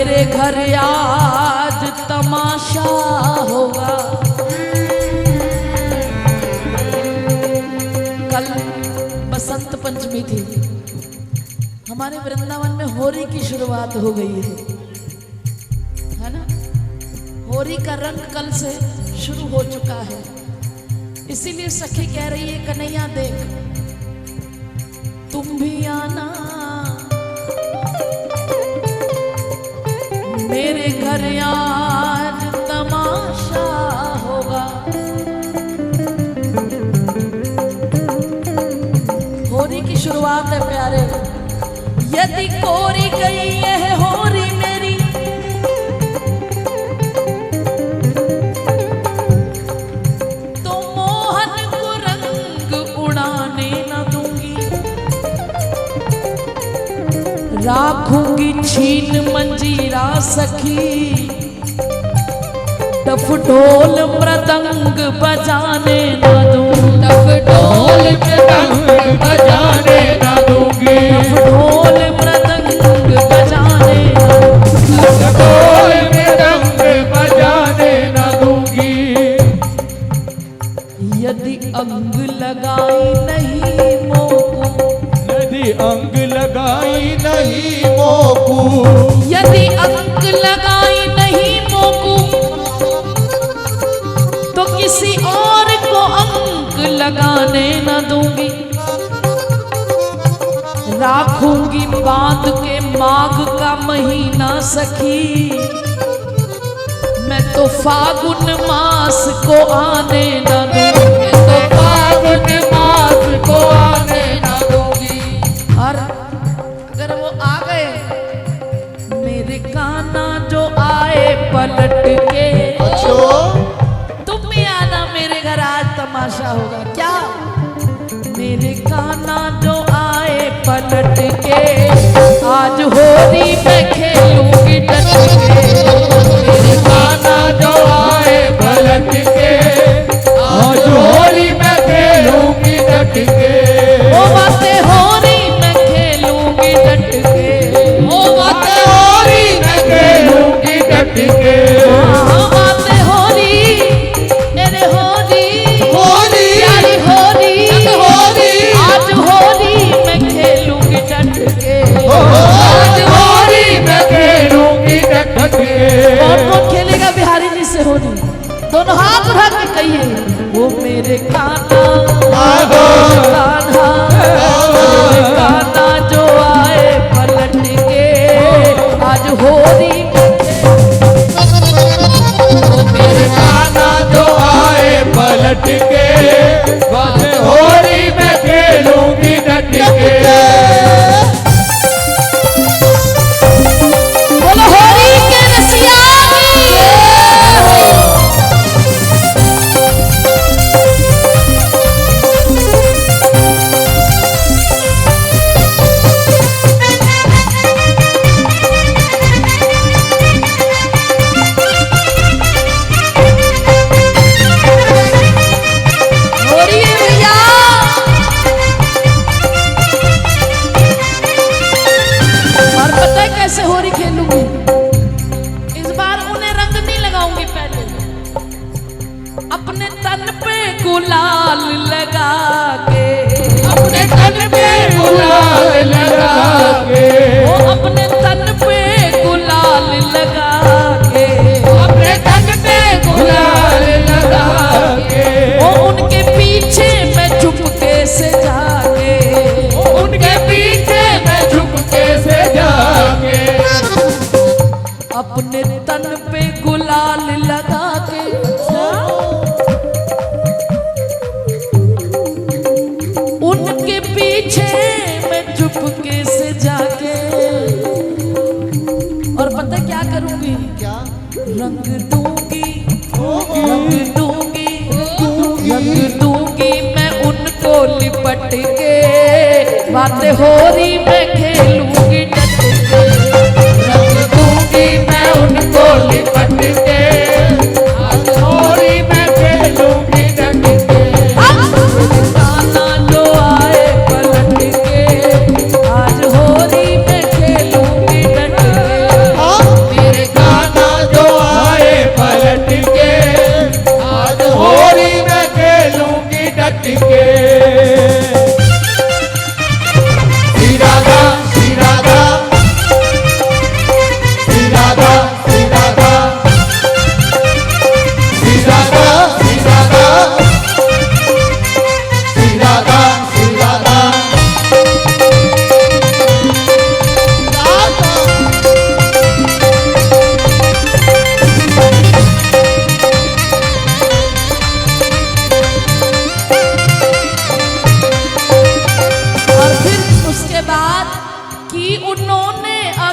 मेरे घर आज तमाशा होगा। कल बसंत पंचमी थी, हमारे वृंदावन में होली की शुरुआत हो गई है ना। होली का रंग कल से शुरू हो चुका है, इसीलिए सखी कह रही है कन्हैया देख तुम भी आना मेरे घर आज तमाशा होगा। होली की शुरुआत है प्यारे। यदि कोरी गई है होली मेरी तो मोहन को रंग उड़ाने न दूंगी। राखूंगी छीन मंजीरा सखी, डफ ढोल मृदंग बजाने न दूंगी। डफ ढोल मृदंग बजाने न दूंगी। डफ ढोल मृदंग बजाने न दूंगी। डफ ढोल मृदंग बजाने न दूंगी। यदि अंग लगाई नहीं मोकू, यदि अंग लगाई नहीं मोकू, यदि अंग लगाई नहीं मोकू तो किसी और को अंग लगाने न दूंगी। राखूंगी बांध के माघ का महीना सखी, मैं तो फागुन मास को आने न दूंगी। तो फागुन मास को आने न दूंगी। और अगर वो आ गए मेरे कान्हा जो आए पलट के, तुम भी आना मेरे घर आज तमाशा होगा। क्या मेरे कान्हा जो आए पलट के, आज होली मैं खेलूंगी डट के। मेरे कान्हा जो आए पलट के, आज होली मैं खेलूंगी डट के। वो बातें हो रही मैं खेलूंगी डट के। वो बातें हो रही मैं खेलूंगी डट के। हाँ बातें हो रही अरे होली होली प्यारी होली होली आज होली मैं खेलूंगी डट के। आज होली मैं खेलूंगी डट के। कौन खेलेगा बिहारी जी से होली? दोनों हाथ उठा के कहिए वो मेरे कान्हा कान्हा जो आए पलट के, आज होली मेरे कान्हा जो आए पलट के, आज होली मैं खेलूंगी डट के। बोलो होली के रसिया गुलाल लगा के, अपने तन पे गुलाल लगा के, वो अपने तन पे गुलाल लगा के, अपने तन पे गुलाल लगा के, वो उनके पीछे मैं चुपके से जाके, उनके पीछे मैं चुपके से जाके, अपने तन पे गुलाल लगा के उनके पीछे मैं चुपके से जाके, और पता क्या करूंगी? क्या रंग दूंगी, रंग दूंगी, रंग दूंगी मैं उनको लिपट के, बातें हो रही मैं खेलूंगी डट के, रंग दूंगी मैं उनको लिपट के, आज होली मैं खेलूंगी डट के। कान्हा जो आए पलट के, आज होली मैं खेलूंगी डट के।